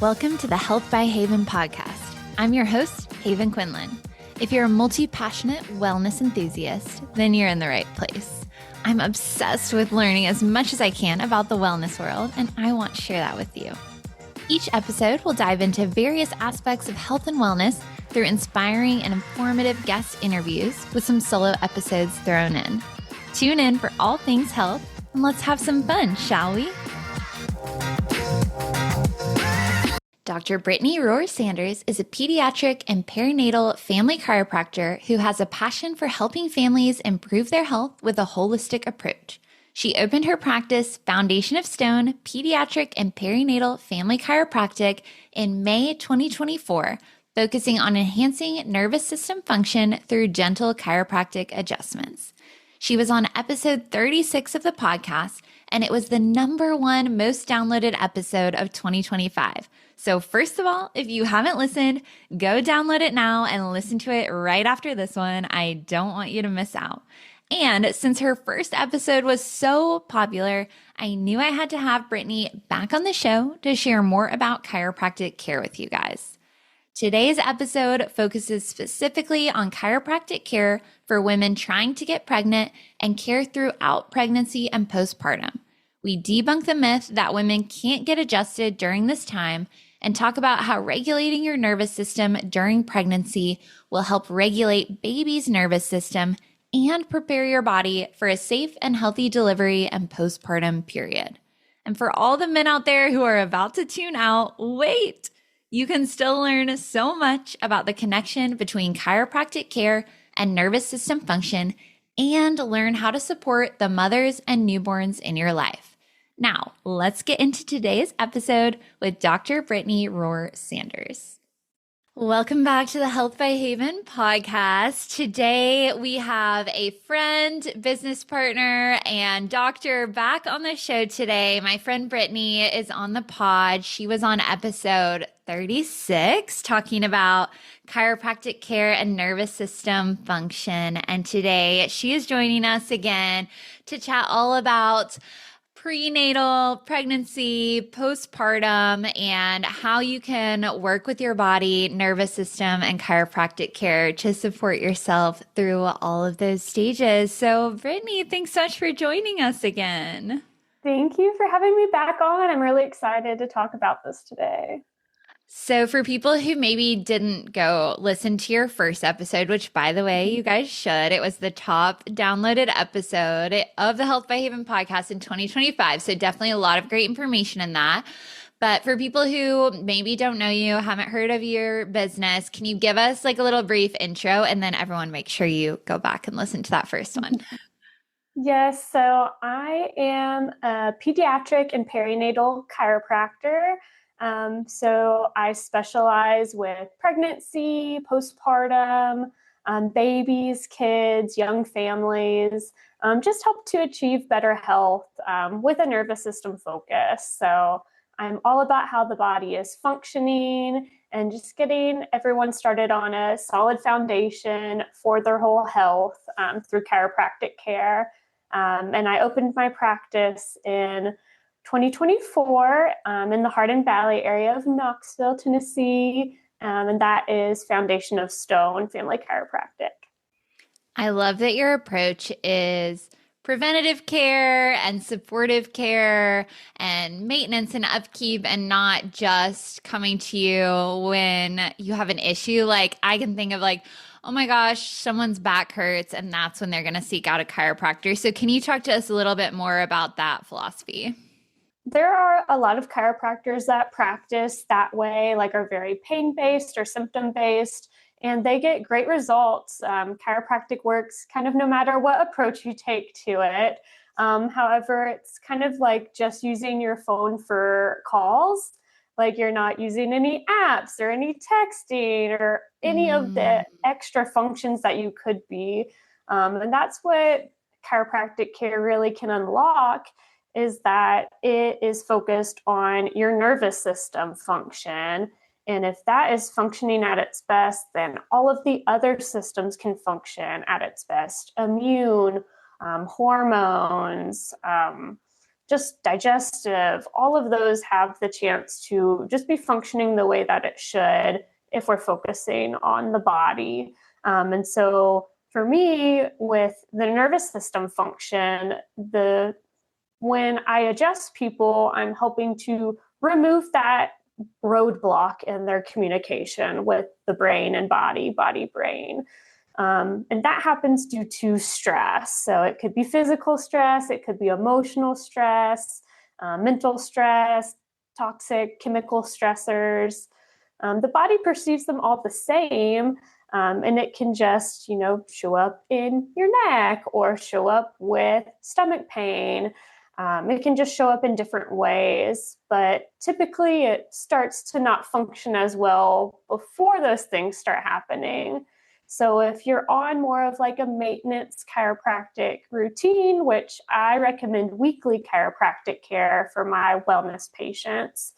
Welcome to the Health by Haven podcast. I'm your host, Haven Quinlan. If you're a multi-passionate wellness enthusiast, then you're in the right place. I'm obsessed with learning as much as I can about the wellness world, and I want to share that with you. Each episode will dive into various aspects of health and wellness through inspiring and informative guest interviews with some solo episodes thrown in. Tune in for all things health, and let's have some fun, shall we? Dr. Brittany Rohrer Sanders is a pediatric and perinatal family chiropractor who has a passion for helping families improve their health with a holistic approach. She opened her practice, Foundation of Stone Pediatric and Perinatal Family Chiropractic, in May 2024, focusing on enhancing nervous system function through gentle chiropractic adjustments. She was on episode 36 of the podcast, and it was the #1 most downloaded episode of 2025. So first of all, if you haven't listened, go download it now and listen to it right after this one. I don't want you to miss out. And since her first episode was so popular, I knew I had to have Brittany back on the show to share more about chiropractic care with you guys. Today's episode focuses specifically on chiropractic care for women trying to get pregnant and care throughout pregnancy and postpartum. We debunk the myth that women can't get adjusted during this time and talk about how regulating your nervous system during pregnancy will help regulate baby's nervous system and prepare your body for a safe and healthy delivery and postpartum period. And for all the men out there who are about to tune out, wait! You can still learn so much about the connection between chiropractic care and nervous system function and learn how to support the mothers and newborns in your life. Now, let's get into today's episode with Dr. Brittany Rohrer Sanders. Welcome back to the Health by Haven podcast. Today, we have a friend, business partner, and doctor back on the show today. My friend Brittany is on the pod. She was on episode 36 talking about chiropractic care and nervous system function. And today, she is joining us again to chat all about prenatal, pregnancy, postpartum, and how you can work with your body, nervous system, and chiropractic care to support yourself through all of those stages. So, Brittany, thanks so much for joining us again. Thank you for having me back on. I'm really excited to talk about this today. So for people who maybe didn't go listen to your first episode, which by the way, you guys should, it was the top downloaded episode of the Health by Haven podcast in 2025. So definitely a lot of great information in that. But for people who maybe don't know you, haven't heard of your business, can you give us like a little brief intro, and then everyone make sure you go back and listen to that first one? Yes, so I am a pediatric and perinatal chiropractor. So I specialize with pregnancy, postpartum, babies, kids, young families, just help to achieve better health with a nervous system focus. So I'm all about how the body is functioning and just getting everyone started on a solid foundation for their whole health through chiropractic care. And I opened my practice in 2024 in the Hardin Valley area of Knoxville, Tennessee, and that is Foundation of Stone Family Chiropractic. I love that your approach is preventative care and supportive care and maintenance and upkeep, and not just coming to you when you have an issue. Like I can think of like, oh my gosh, someone's back hurts, and that's when they're going to seek out a chiropractor. So can you talk to us a little bit more about that philosophy? There are a lot of chiropractors that practice that way, like are very pain-based or symptom-based, and they get great results. Chiropractic works kind of no matter what approach you take to it. However, it's kind of like just using your phone for calls. Like you're not using any apps or any texting or any of the extra functions that you could be. And that's what chiropractic care really can unlock, is that it is focused on your nervous system function. And if that is functioning at its best, then all of the other systems can function at its best. Immune, hormones, just digestive, all of those have the chance to just be functioning the way that it should if we're focusing on the body. And so for me, with the nervous system function, when I adjust people, I'm helping to remove that roadblock in their communication with the brain and body brain. And that happens due to stress. So it could be physical stress, it could be emotional stress, mental stress, toxic chemical stressors. The body perceives them all the same. And it can just, show up in your neck or show up with stomach pain. It can just show up in different ways, but typically it starts to not function as well before those things start happening. So if you're on more of like a maintenance chiropractic routine, which I recommend weekly chiropractic care for my wellness patients,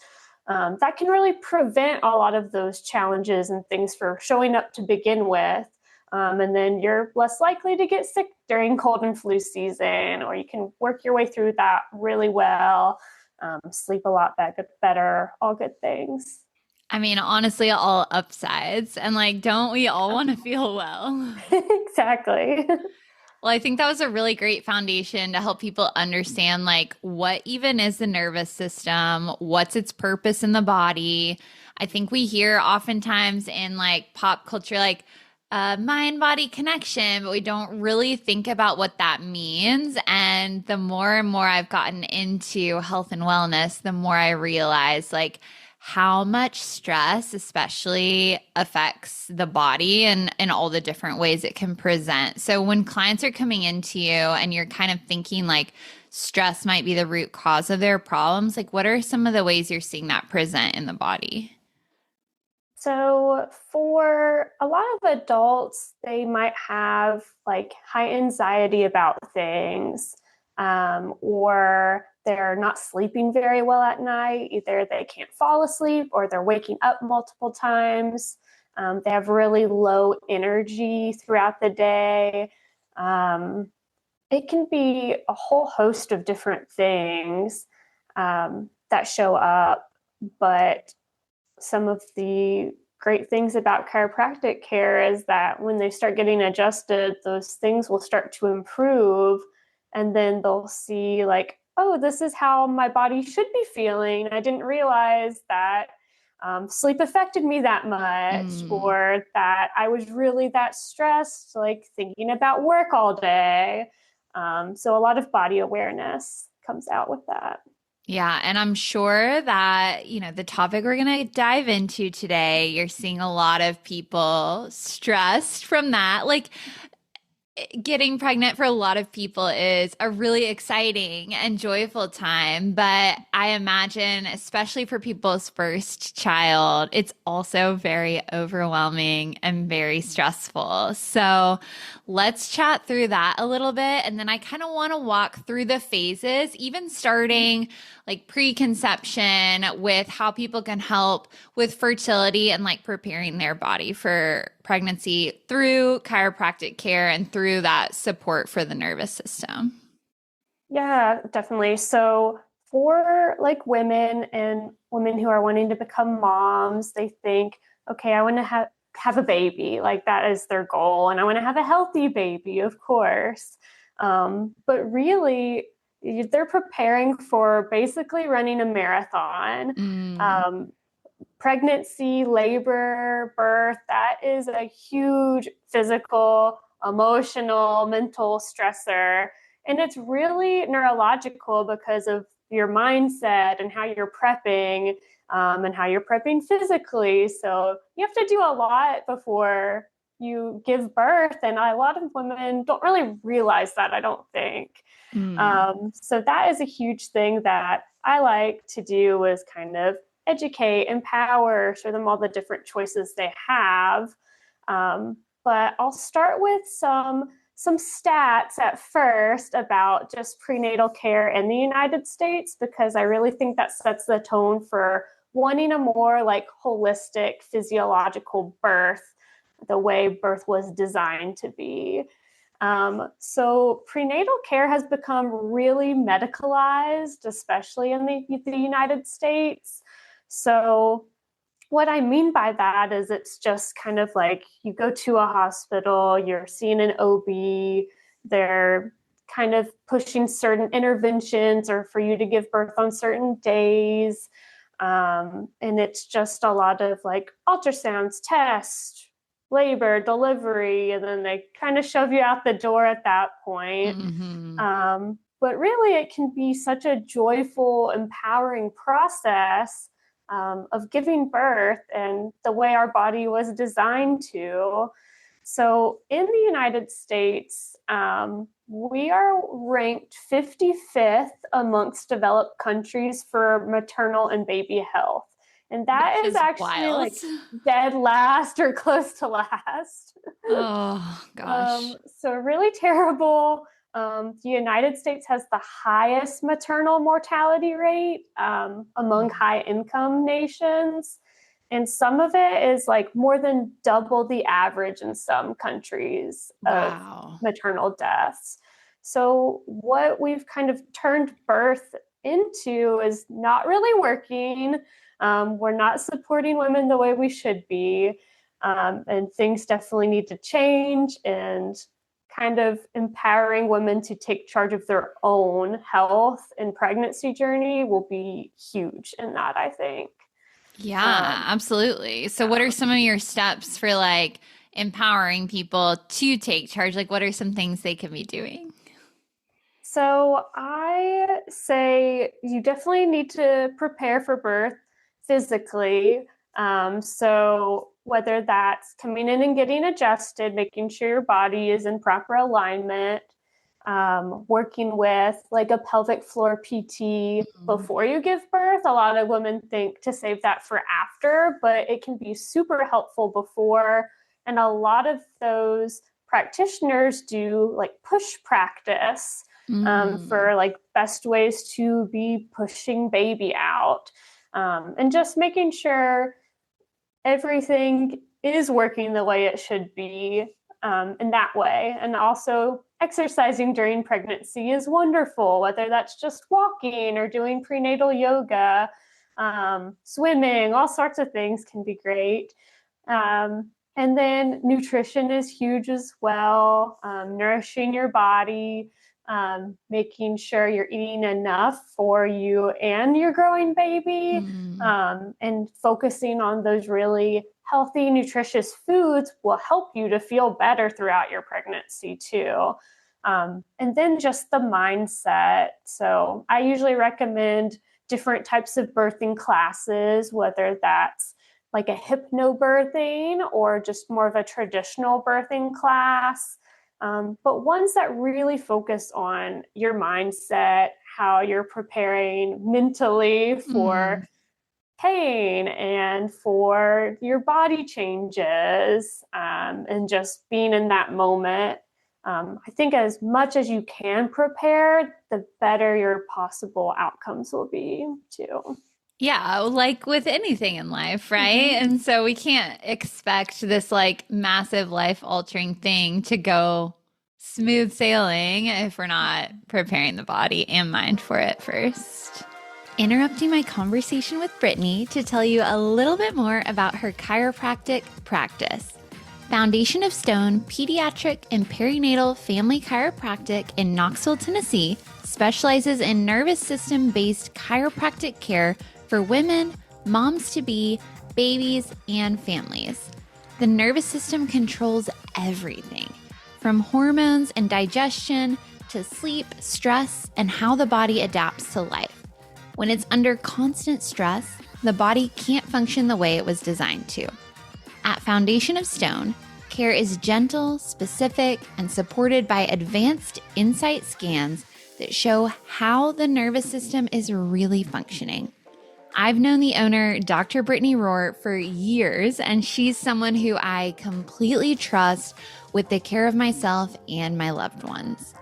that can really prevent a lot of those challenges and things for showing up to begin with. And then you're less likely to get sick during cold and flu season, or you can work your way through that really well, sleep a lot better, all good things. I mean, honestly, all upsides. And like, don't we all want to feel well? Exactly. Well, I think that was a really great foundation to help people understand like what even is the nervous system, what's its purpose in the body. I think we hear oftentimes in like pop culture, like mind body connection, but we don't really think about what that means. And the more and more I've gotten into health and wellness, the more I realize like how much stress especially affects the body and in all the different ways it can present. So when clients are coming into you and you're kind of thinking like stress might be the root cause of their problems, like what are some of the ways you're seeing that present in the body? So for a lot of adults, they might have like high anxiety about things, or they're not sleeping very well at night. Either they can't fall asleep or they're waking up multiple times. They have really low energy throughout the day. It can be a whole host of different things that show up, but some of the great things about chiropractic care is that when they start getting adjusted, those things will start to improve. And then they'll see, like, oh, this is how my body should be feeling. I didn't realize that sleep affected me that much, or that I was really that stressed, like thinking about work all day. So a lot of body awareness comes out with that. Yeah, and I'm sure that, the topic we're going to dive into today, you're seeing a lot of people stressed from that. Like, getting pregnant for a lot of people is a really exciting and joyful time, but I imagine, especially for people's first child, it's also very overwhelming and very stressful. So let's chat through that a little bit. And then I kind of want to walk through the phases, even starting like preconception with how people can help with fertility and like preparing their body for pregnancy through chiropractic care and through that support for the nervous system. Yeah, definitely. So for like women and women who are wanting to become moms, they think, okay, I want to have a baby. Like that is their goal. And I want to have a healthy baby, of course. But really, they're preparing for basically running a marathon. Pregnancy, labor, birth, that is a huge physical, emotional, mental stressor. And it's really neurological because of your mindset and how you're prepping, and how you're prepping physically. So you have to do a lot before you give birth. And a lot of women don't really realize that, I don't think. So that is a huge thing that I like to do, is kind of educate, empower, show them all the different choices they have. But I'll start with some stats at first about just prenatal care in the United States, because I really think that sets the tone for wanting a more like holistic physiological birth, the way birth was designed to be. So prenatal care has become really medicalized, especially in the United States. So what I mean by that is it's just kind of like you go to a hospital, you're seeing an OB, they're kind of pushing certain interventions or for you to give birth on certain days. And it's just a lot of like ultrasounds, tests, labor, delivery, and then they kind of shove you out the door at that point. But really, it can be such a joyful, empowering process of giving birth and the way our body was designed to. So in the United States, we are ranked 55th amongst developed countries for maternal and baby health. And that is actually wild. Like dead last or close to last. Oh, gosh. So really terrible. The United States has the highest maternal mortality rate among high income nations. And some of it is like more than double the average in some countries of maternal deaths. So what we've kind of turned birth into is not really working. We're not supporting women the way we should be. And things definitely need to change, and kind of empowering women to take charge of their own health and pregnancy journey will be huge in that, I think. Yeah, absolutely. So what are some of your steps for like empowering people to take charge? Like what are some things they can be doing? So I say you definitely need to prepare for birth physically. So whether that's coming in and getting adjusted, making sure your body is in proper alignment, working with like a pelvic floor PT before you give birth. A lot of women think to save that for after, but it can be super helpful before. And a lot of those practitioners do like push practice for like best ways to be pushing baby out, and just making sure everything is working the way it should be in that way. And also exercising during pregnancy is wonderful, whether that's just walking or doing prenatal yoga, swimming, all sorts of things can be great. And then nutrition is huge as well, nourishing your body, making sure you're eating enough for you and your growing baby, and focusing on those really healthy, nutritious foods will help you to feel better throughout your pregnancy too. And then just the mindset. So I usually recommend different types of birthing classes, whether that's like a hypnobirthing or just more of a traditional birthing class. But ones that really focus on your mindset, how you're preparing mentally for pain and for your body changes, and just being in that moment. I think as much as you can prepare, the better your possible outcomes will be too. Yeah, like with anything in life, right? And so we can't expect this like massive life altering thing to go smooth sailing if we're not preparing the body and mind for it first. Interrupting my conversation with Brittany to tell you a little bit more about her chiropractic practice. Foundation of Stone Pediatric and Perinatal Family Chiropractic in Knoxville, Tennessee specializes in nervous system-based chiropractic care for women, moms-to-be, babies, and families. The nervous system controls everything, from hormones and digestion to sleep, stress, and how the body adapts to life. When it's under constant stress, the body can't function the way it was designed to. At Foundation of Stone, care is gentle, specific, and supported by advanced insight scans that show how the nervous system is really functioning. I've known the owner, Dr. Brittany Rohrer, for years, and she's someone who I completely trust with the care of myself and my loved ones.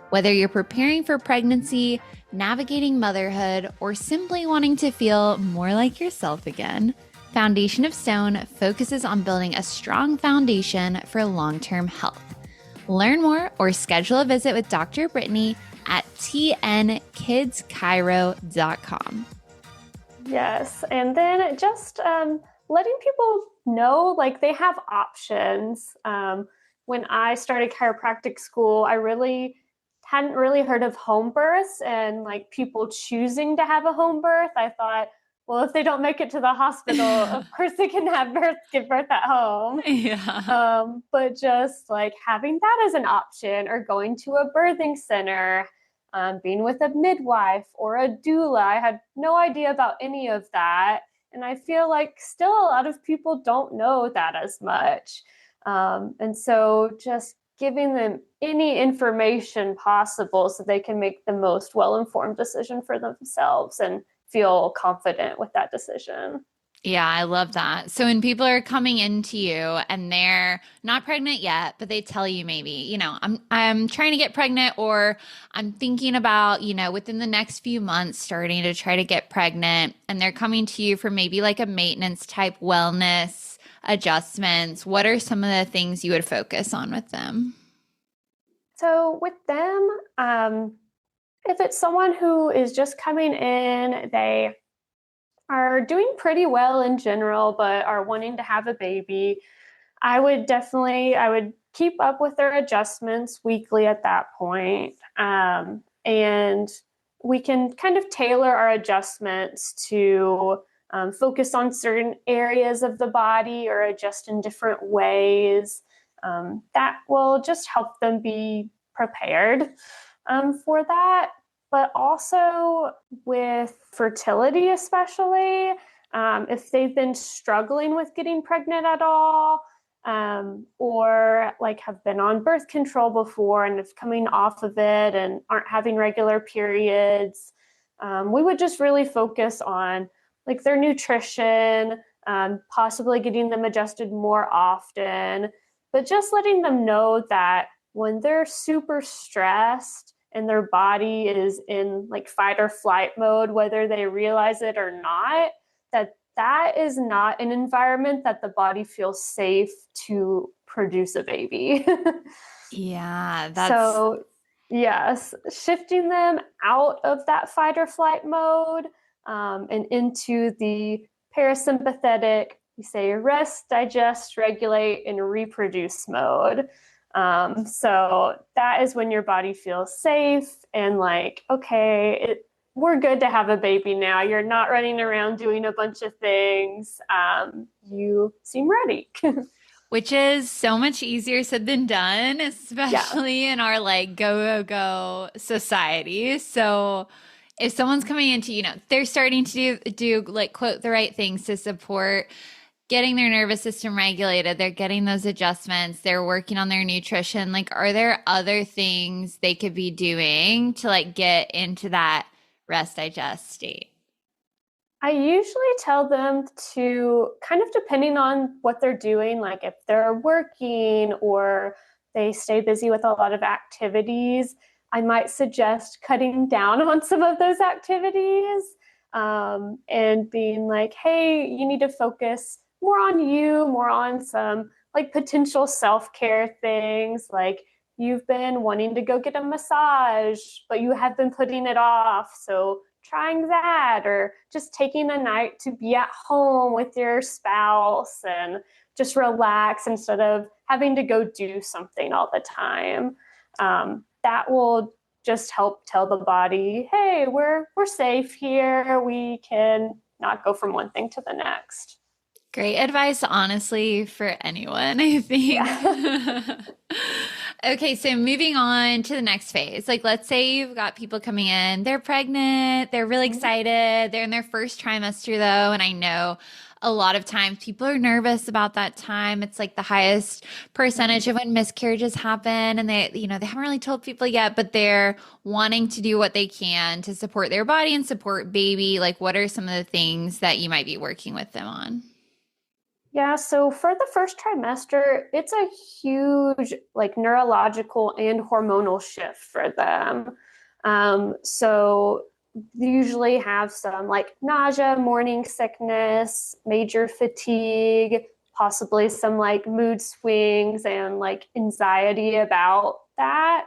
Whether you're preparing for pregnancy, navigating motherhood, or simply wanting to feel more like yourself again, Foundation of Stone focuses on building a strong foundation for long-term health. Learn more or schedule a visit with Dr. Brittany at tnkidschiro.com. Yes. And then just letting people know like they have options. When I started chiropractic school, I really hadn't really heard of home births and like people choosing to have a home birth. I thought, well, if they don't make it to the hospital, of course they can give birth at home. Yeah. But just like having that as an option or going to a birthing center, being with a midwife or a doula. I had no idea about any of that. And I feel like still a lot of people don't know that as much. And so just giving them any information possible so they can make the most well-informed decision for themselves and feel confident with that decision. Yeah, I love that. So when people are coming into you and they're not pregnant yet, but they tell you maybe, I'm trying to get pregnant or I'm thinking about, within the next few months starting to try to get pregnant and they're coming to you for maybe like a maintenance type wellness adjustments, what are some of the things you would focus on with them? So with them, if it's someone who is just coming in, they are doing pretty well in general, but are wanting to have a baby, I would keep up with their adjustments weekly at that point. And we can kind of tailor our adjustments to focus on certain areas of the body or adjust in different ways. That will just help them be prepared for that. But also with fertility, especially, if they've been struggling with getting pregnant at all, or like have been on birth control before and is coming off of it and aren't having regular periods, we would just really focus on like their nutrition, possibly getting them adjusted more often, but just letting them know that when they're super stressed and their body is in like fight or flight mode, whether they realize it or not, that is not an environment that the body feels safe to produce a baby. Yeah, So, yes, shifting them out of that fight or flight mode and into the parasympathetic, we say rest, digest, regulate, and reproduce mode. So that is when your body feels safe and like, okay, we're good to have a baby now. You're not running around doing a bunch of things. You seem ready. which is so much easier said than done, Yeah. especially in our like go, go, go society. So if someone's coming into, they're starting to do like quote the right things to support getting their nervous system regulated, they're getting those adjustments, they're working on their nutrition. Like, are there other things they could be doing to like get into that rest digest state? I usually tell them to kind of depending on what they're doing, like if they're working or they stay busy with a lot of activities, I might suggest cutting down on some of those activities and being like, hey, you need to focus more on you, more on some like potential self care things. Like you've been wanting to go get a massage, but you have been putting it off. So trying that or just taking a night to be at home with your spouse and just relax instead of having to go do something all the time. That will just help tell the body, hey, we're safe here. We can not go from one thing to the next. Great advice, honestly, for anyone, I think. Yeah. Okay, so moving on to the next phase. Like, let's say you've got people coming in, they're pregnant, they're really excited, they're in their first trimester, though. And I know a lot of times people are nervous about that time. It's like the highest percentage of when miscarriages happen. And they haven't really told people yet, but they're wanting to do what they can to support their body and support baby. Like, what are some of the things that you might be working with them on? Yeah, so for the first trimester, it's a huge like neurological and hormonal shift for them. So they usually have some like nausea, morning sickness, major fatigue, possibly some like mood swings and like anxiety about that.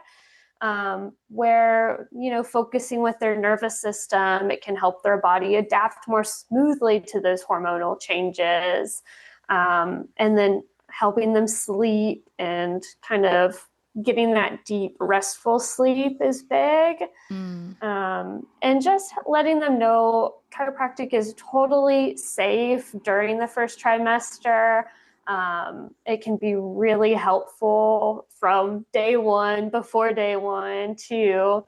Where, focusing with their nervous system, it can help their body adapt more smoothly to those hormonal changes. And then helping them sleep and kind of getting that deep, restful sleep is big. And just letting them know chiropractic is totally safe during the first trimester. It can be really helpful from day one, before day one, too.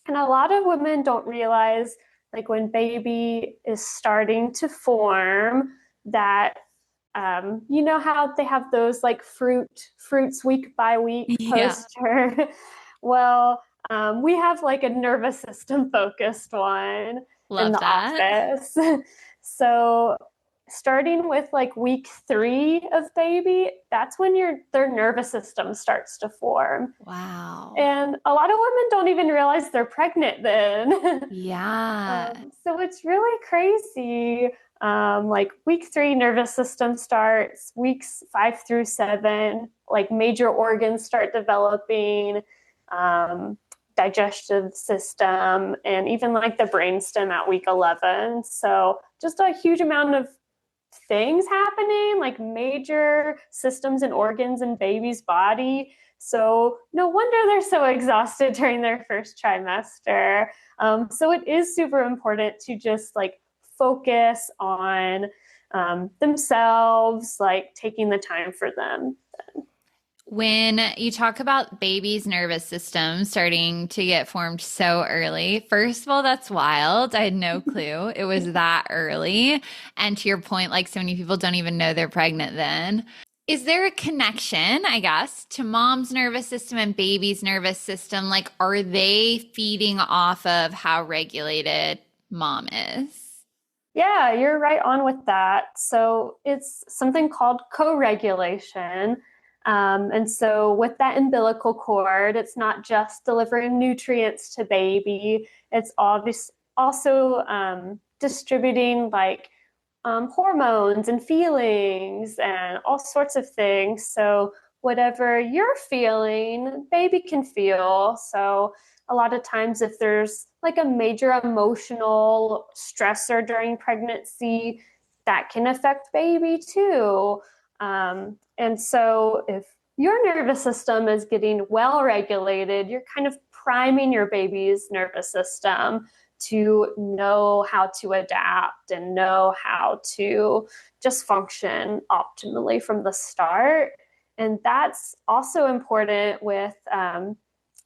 And a lot of women don't realize, like when baby is starting to form, that you know how they have those like fruits week by week poster. Well, we have like a nervous system focused one in the office. So starting with like week 3 of baby, that's when their nervous system starts to form. Wow. And a lot of women don't even realize they're pregnant then. Yeah. So it's really crazy. Like week 3, nervous system starts. Weeks 5 through 7, like major organs start developing, digestive system, and even like the brainstem at week 11. So just a huge amount of things happening, like major systems and organs in baby's body. So no wonder they're so exhausted during their first trimester. So it is super important to just like focus on themselves, like taking the time for them. When you talk about baby's nervous system starting to get formed so early, first of all, that's wild. I had no clue it was that early. And to your point, like so many people don't even know they're pregnant then. Is there a connection, I guess, to mom's nervous system and baby's nervous system? Like, are they feeding off of how regulated mom is? Yeah, you're right on with that. So it's something called co-regulation. And so with that umbilical cord, it's not just delivering nutrients to baby, it's also distributing like hormones and feelings and all sorts of things. So whatever you're feeling, baby can feel. So a lot of times if there's like a major emotional stressor during pregnancy, that can affect baby too. And so if your nervous system is getting well regulated, you're kind of priming your baby's nervous system to know how to adapt and know how to just function optimally from the start. And that's also important with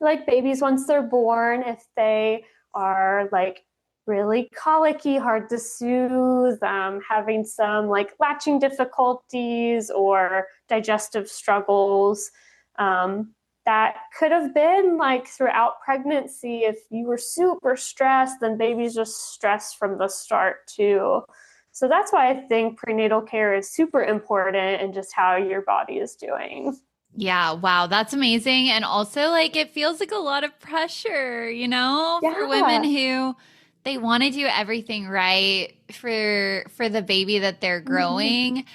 like babies once they're born, if they are like really colicky, hard to soothe, having some like latching difficulties or digestive struggles. That could have been like throughout pregnancy. If you were super stressed, then baby's just stressed from the start too. So that's why I think prenatal care is super important and just how your body is doing. Yeah, wow, that's amazing. And also, like, it feels like a lot of pressure, for women who they want to do everything right for the baby that they're growing.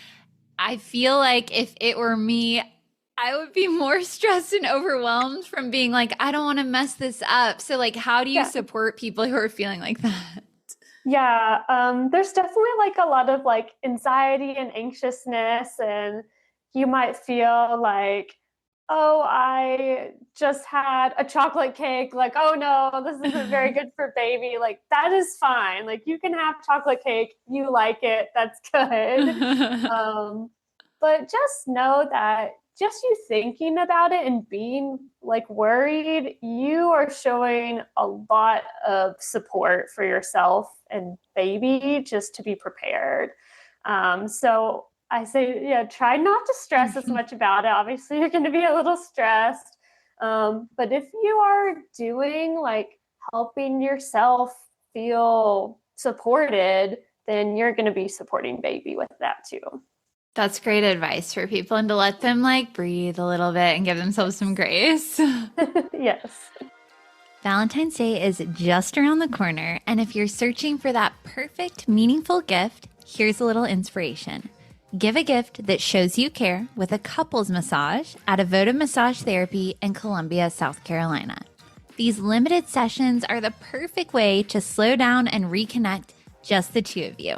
I feel like if it were me, I would be more stressed and overwhelmed from being like, I don't want to mess this up. So, like, how do you support people who are feeling like that? Yeah, there's definitely like a lot of like anxiety and anxiousness, and you might feel like, oh, I just had a chocolate cake. Like, oh no, this isn't very good for baby. Like, that is fine. Like, you can have chocolate cake. You like it. That's good. But just know that just you thinking about it and being like worried, you are showing a lot of support for yourself and baby just to be prepared. So I say, yeah, try not to stress as much about it. Obviously, you're going to be a little stressed. But if you are doing like helping yourself feel supported, then you're going to be supporting baby with that too. That's great advice for people, and to let them like breathe a little bit and give themselves some grace. Yes. Valentine's Day is just around the corner, and if you're searching for that perfect, meaningful gift, here's a little inspiration. Give a gift that shows you care with a couples massage at Avoda Massage Therapy in Columbia, South Carolina. These limited sessions are the perfect way to slow down and reconnect just the two of you.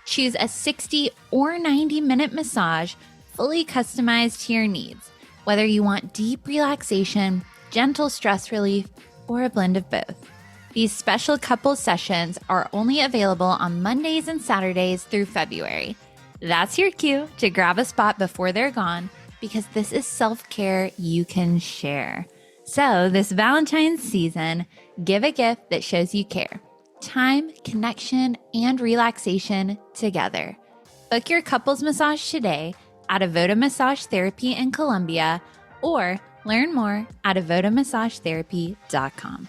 Choose a 60 or 90-minute massage fully customized to your needs, whether you want deep relaxation, gentle stress relief, or a blend of both. These special couples sessions are only available on Mondays and Saturdays through February. That's your cue to grab a spot before they're gone, because this is self-care you can share. So this Valentine's season, give a gift that shows you care. Time, connection, and relaxation together. Book your couples massage today at Avoda Massage Therapy in Columbia, or learn more at avodamassagetherapy.com.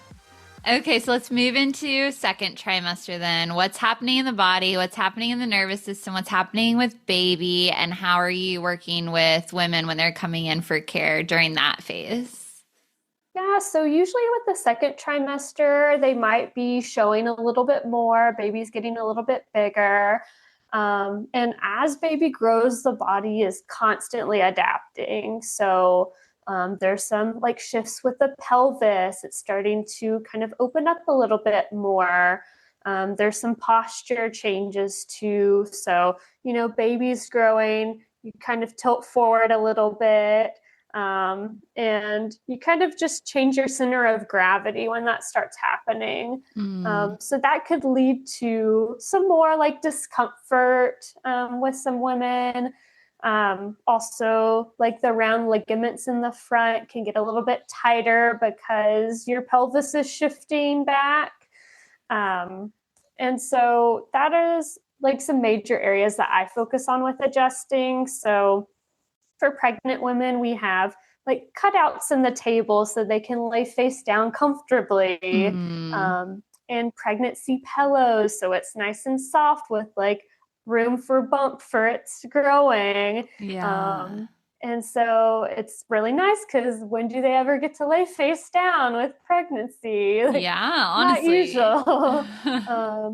Okay, so let's move into second trimester then. What's happening in the body? What's happening in the nervous system? What's happening with baby? And how are you working with women when they're coming in for care during that phase? Yeah, so usually with the second trimester, they might be showing a little bit more, baby's getting a little bit bigger. And as baby grows, the body is constantly adapting. So there's some like shifts with the pelvis. It's starting to kind of open up a little bit more. There's some posture changes too. So, baby's growing, you kind of tilt forward a little bit. And you kind of just change your center of gravity when that starts happening. So that could lead to some more like discomfort with some women. Also, like the round ligaments in the front can get a little bit tighter because your pelvis is shifting back. And so that is like some major areas that I focus on with adjusting. So for pregnant women, we have like cutouts in the table so they can lay face down comfortably, and pregnancy pillows. So it's nice and soft with like room for bump for its growing. And so it's really nice because when do they ever get to lay face down with pregnancy? Like, honestly. Not usual.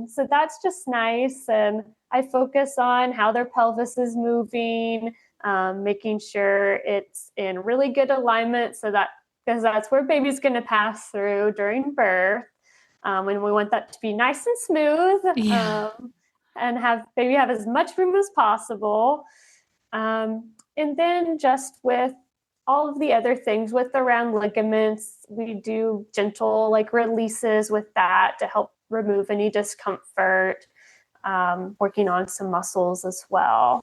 So that's just nice. And I focus on how their pelvis is moving, making sure it's in really good alignment because that's where baby's going to pass through during birth. And we want that to be nice and smooth. And have baby have as much room as possible. And then just with all of the other things with the round ligaments, we do gentle like releases with that to help remove any discomfort, working on some muscles as well,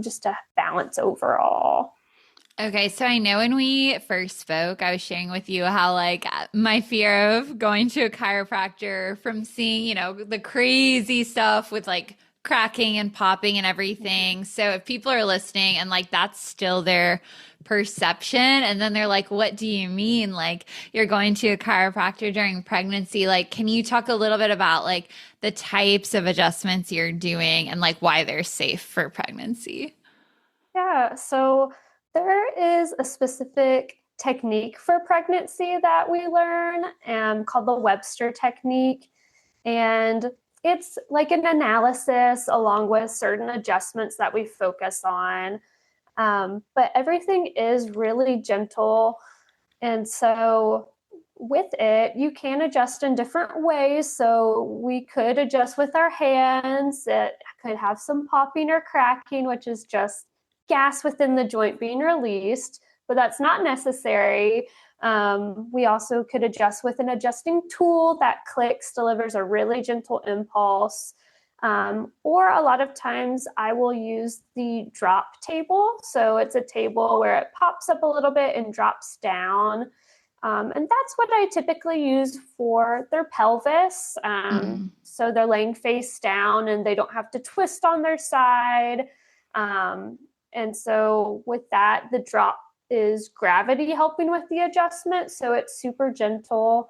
just to balance overall. Okay, so I know when we first spoke, I was sharing with you how like my fear of going to a chiropractor from seeing, the crazy stuff with like cracking and popping and everything. So if people are listening and like that's still their perception, and then they're like, what do you mean? Like you're going to a chiropractor during pregnancy? Like, can you talk a little bit about like the types of adjustments you're doing and like why they're safe for pregnancy? Yeah, so there is a specific technique for pregnancy that we learn called the Webster technique. And it's like an analysis along with certain adjustments that we focus on. But everything is really gentle. And so with it, you can adjust in different ways. So we could adjust with our hands. It could have some popping or cracking, which is just gas within the joint being released, but that's not necessary. We also could adjust with an adjusting tool that clicks, delivers a really gentle impulse. Or a lot of times I will use the drop table. So it's a table where it pops up a little bit and drops down. And that's what I typically use for their pelvis. So they're laying face down and they don't have to twist on their side. And so with that, the drop is gravity helping with the adjustment. So it's super gentle.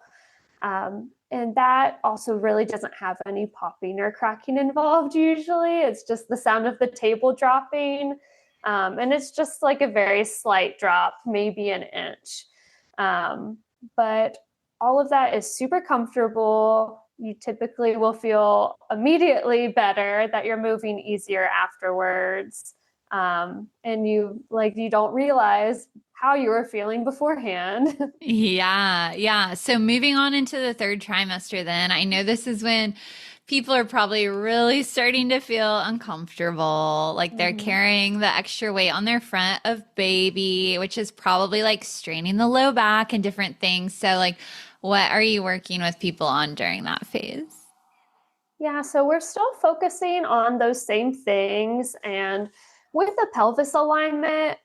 And that also really doesn't have any popping or cracking involved usually. It's just the sound of the table dropping. And it's just like a very slight drop, maybe an inch. But all of that is super comfortable. You typically will feel immediately better, that you're moving easier afterwards. And you don't realize how you were feeling beforehand. Yeah, yeah. So moving on into the third trimester, then I know this is when people are probably really starting to feel uncomfortable, like they're Mhm. carrying the extra weight on their front of baby, which is probably like straining the low back and different things. So, like, what are you working with people on during that phase? Yeah, so we're still focusing on those same things. And with the pelvis alignment,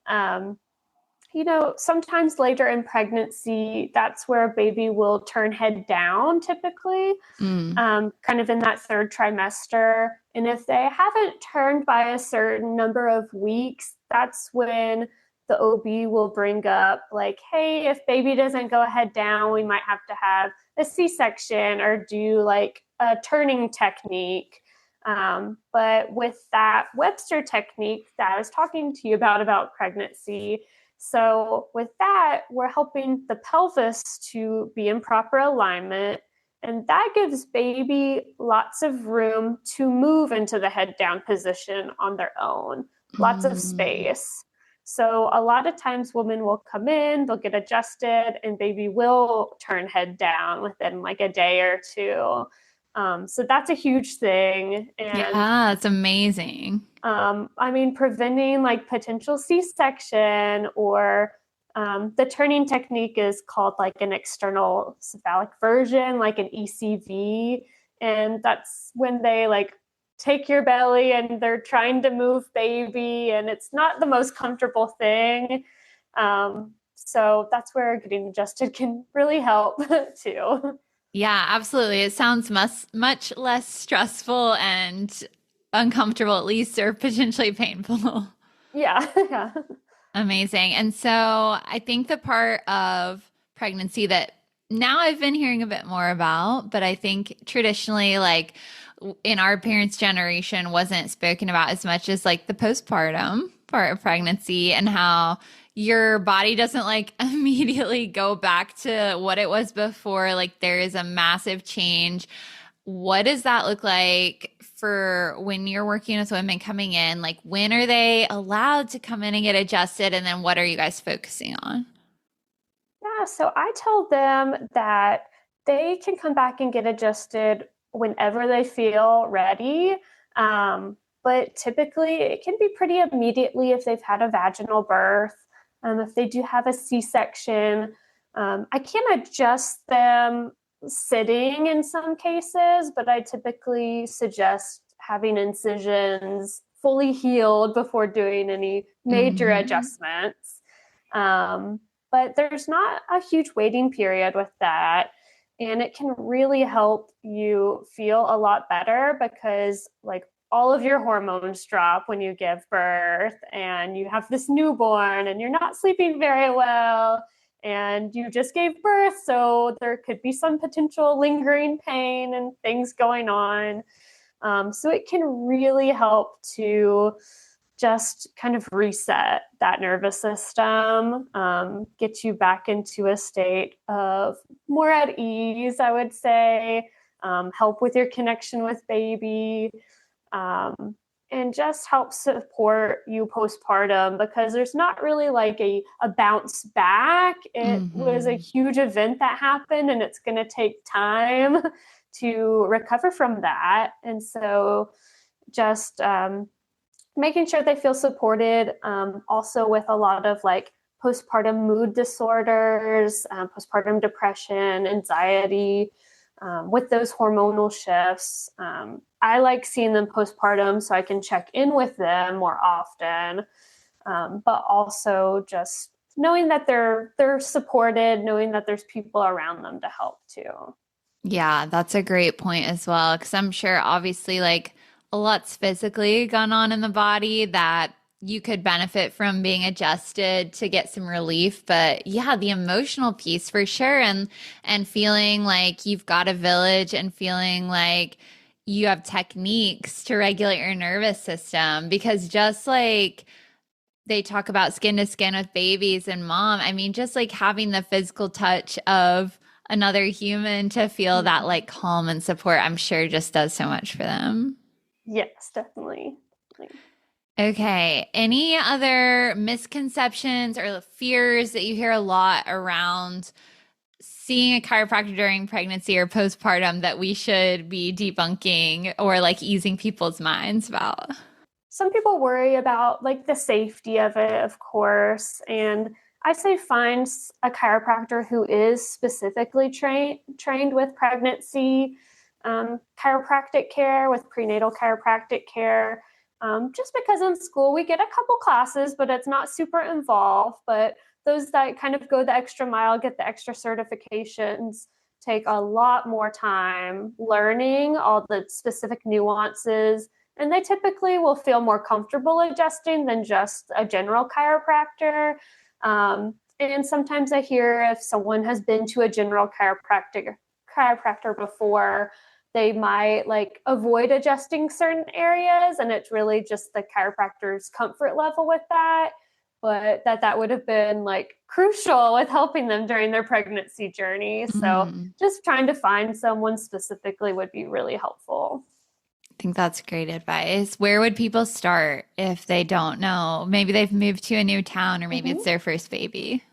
sometimes later in pregnancy, that's where a baby will turn head down typically, Mm. kind of in that third trimester. And if they haven't turned by a certain number of weeks, that's when the OB will bring up, like, hey, if baby doesn't go head down, we might have to have a C section or do like a turning technique. But with that Webster technique that I was talking to you about pregnancy, so with that, we're helping the pelvis to be in proper alignment. And that gives baby lots of room to move into the head down position on their own, lots of Mm. space. So a lot of times women will come in, they'll get adjusted, and baby will turn head down within like a day or two. So that's a huge thing. And Yeah, it's amazing. preventing like potential C-section or the turning technique is called like an external cephalic version, like an ECV. And that's when they like take your belly and they're trying to move baby, and it's not the most comfortable thing. So that's where getting adjusted can really help too. Yeah, absolutely. It sounds much less stressful and uncomfortable, at least, or potentially painful. Yeah. Yeah. Amazing. And so I think the part of pregnancy that now I've been hearing a bit more about, but I think traditionally, like in our parents' generation, wasn't spoken about as much as like the postpartum part of pregnancy and how your body doesn't like immediately go back to what it was before. Like there is a massive change. What does that look like for when you're working with women coming in? Like, when are they allowed to come in and get adjusted? And then what are you guys focusing on? Yeah, so I tell them that they can come back and get adjusted whenever they feel ready. But typically, it can be pretty immediately if they've had a vaginal birth. If they do have a C section, I can adjust them sitting in some cases, but I typically suggest having incisions fully healed before doing any major Hmm. adjustments. Um, but there's not a huge waiting period with that. And it can really help you feel a lot better because, like, all of your hormones drop when you give birth, and you have this newborn, and you're not sleeping very well, and you just gave birth. So there could be some potential lingering pain and things going on. So it can really help to just kind of reset that nervous system, get you back into a state of more at ease, I would say, help with your connection with baby, um, and just help support you postpartum because there's not really like a bounce back. It was a Hmm. huge event that happened, and it's going to take time to recover from that. And so just making sure they feel supported, also with a lot of like postpartum mood disorders, postpartum depression, anxiety, with those hormonal shifts. I like seeing them postpartum so I can check in with them more often, but also just knowing that they're supported, knowing that there's people around them to help too. Yeah, that's a great point as well. Because I'm sure, obviously, like a lot's physically gone on in the body that you could benefit from being adjusted to get some relief. But yeah, the emotional piece for sure. And feeling like you've got a village and feeling like you have techniques to regulate your nervous system. Because just like they talk about skin to skin with babies and mom. I mean, just like having the physical touch of another human to feel that Mhm. like calm and support, I'm sure just does so much for them. Yes, definitely. Okay. Any other misconceptions or fears that you hear a lot around seeing a chiropractor during pregnancy or postpartum that we should be debunking or like easing people's minds about? Some people worry about like the safety of it, of course, and I say find a chiropractor who is specifically trained with pregnancy chiropractic care, with prenatal chiropractic care. Just because in school we get a couple classes, but it's not super involved. But those that kind of go the extra mile, get the extra certifications, take a lot more time learning all the specific nuances, and they typically will feel more comfortable adjusting than just a general chiropractor. And sometimes I hear if someone has been to a general chiropractor before, they might like avoid adjusting certain areas, and it's really just the chiropractor's comfort level with that. But that would have been like crucial with helping them during their pregnancy journey. So Mm, just trying to find someone specifically would be really helpful. I think that's great advice. Where would people start if they don't know? Maybe they've moved to a new town or maybe it's Mhm. their first baby.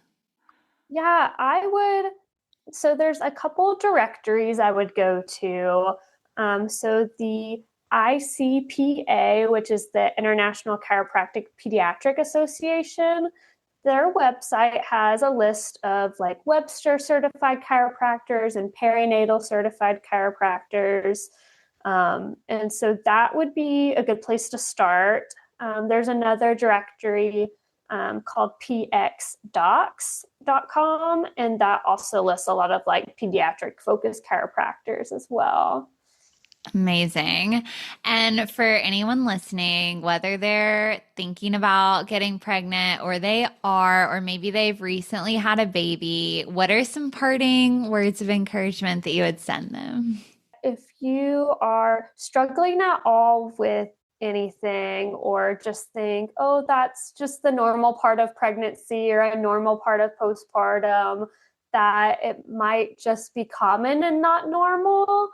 Yeah, I would. So there's a couple directories I would go to. So the ICPA, which is the International Chiropractic Pediatric Association, their website has a list of like Webster certified chiropractors and perinatal certified chiropractors. And so that would be a good place to start. There's another directory called pxdocs.com, and that also lists a lot of like pediatric focused chiropractors as well. Amazing. And for anyone listening, whether they're thinking about getting pregnant or they are, or maybe they've recently had a baby, what are some parting words of encouragement that you would send them? If you are struggling at all with anything, or just think, oh, that's just the normal part of pregnancy or a normal part of postpartum, that it might just be common and not normal.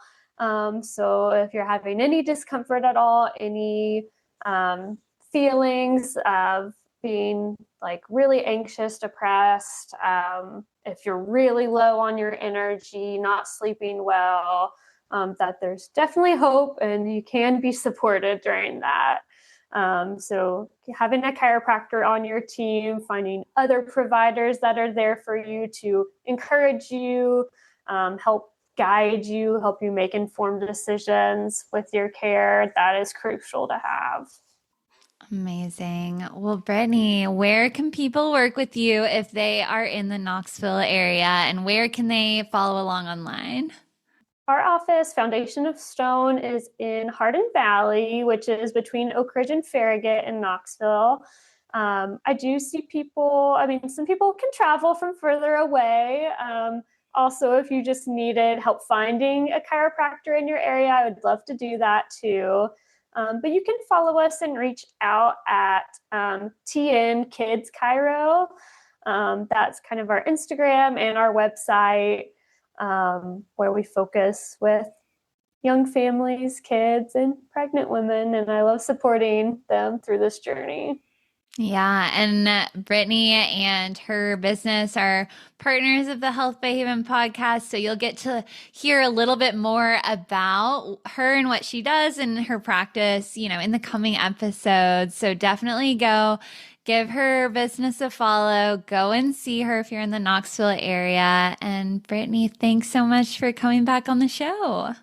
So if you're having any discomfort at all, any feelings of being like really anxious, depressed, if you're really low on your energy, not sleeping well, that there's definitely hope and you can be supported during that. So having a chiropractor on your team, finding other providers that are there for you to encourage you, help guide you, help you make informed decisions with your care, that is crucial to have. Amazing. Well, Brittany, where can people work with you if they are in the Knoxville area and where can they follow along online? Our office, Foundation of Stone, is in Hardin Valley, which is between Oak Ridge and Farragut in Knoxville. I do see people, I mean, some people can travel from further away. Also, if you just needed help finding a chiropractor in your area, I would love to do that too. But you can follow us and reach out at TN Kids Chiro. That's kind of our Instagram and our website, where we focus with young families, kids, and pregnant women. And I love supporting them through this journey. Yeah, and Brittany and her business are partners of the Health by Haven podcast. So you'll get to hear a little bit more about her and what she does in her practice, in the coming episodes. So definitely go give her business a follow. Go and see her if you're in the Knoxville area. And Brittany, thanks so much for coming back on the show.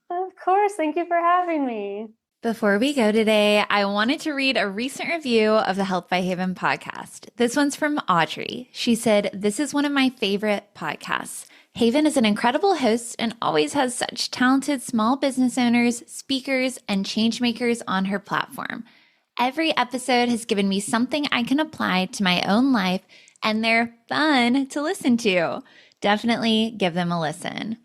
Of course. Thank you for having me. Before we go today, I wanted to read a recent review of the Health by Haven podcast. This one's from Audrey. She said, "This is one of my favorite podcasts. Haven is an incredible host and always has such talented small business owners, speakers, and change makers on her platform. Every episode has given me something I can apply to my own life, and they're fun to listen to. Definitely give them a listen."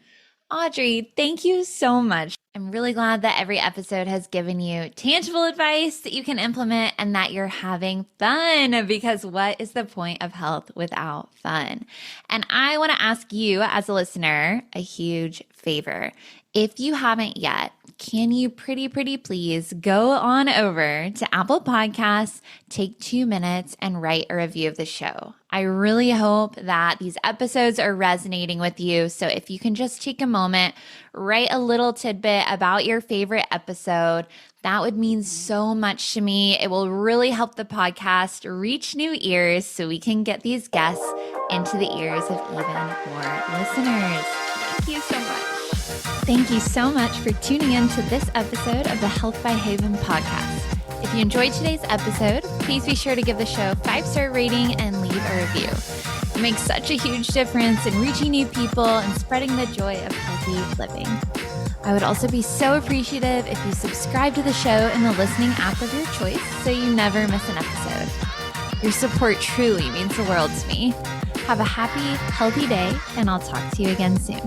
Audrey, thank you so much. I'm really glad that every episode has given you tangible advice that you can implement and that you're having fun, because what is the point of health without fun? And I want to ask you as a listener a huge favor. If you haven't yet, can you pretty please go on over to Apple Podcasts, take 2 minutes and write a review of the show. I really hope that these episodes are resonating with you. So if you can just take a moment, write a little tidbit about your favorite episode, that would mean so much to me. It will really help the podcast reach new ears so we can get these guests into the ears of even more listeners. Thank you so much. Thank you so much for tuning in to this episode of the Health by Haven podcast. If you enjoyed today's episode, please be sure to give the show a 5-star rating and leave a review. It makes such a huge difference in reaching new people and spreading the joy of healthy living. I would also be so appreciative if you subscribe to the show in the listening app of your choice so you never miss an episode. Your support truly means the world to me. Have a happy, healthy day, and I'll talk to you again soon.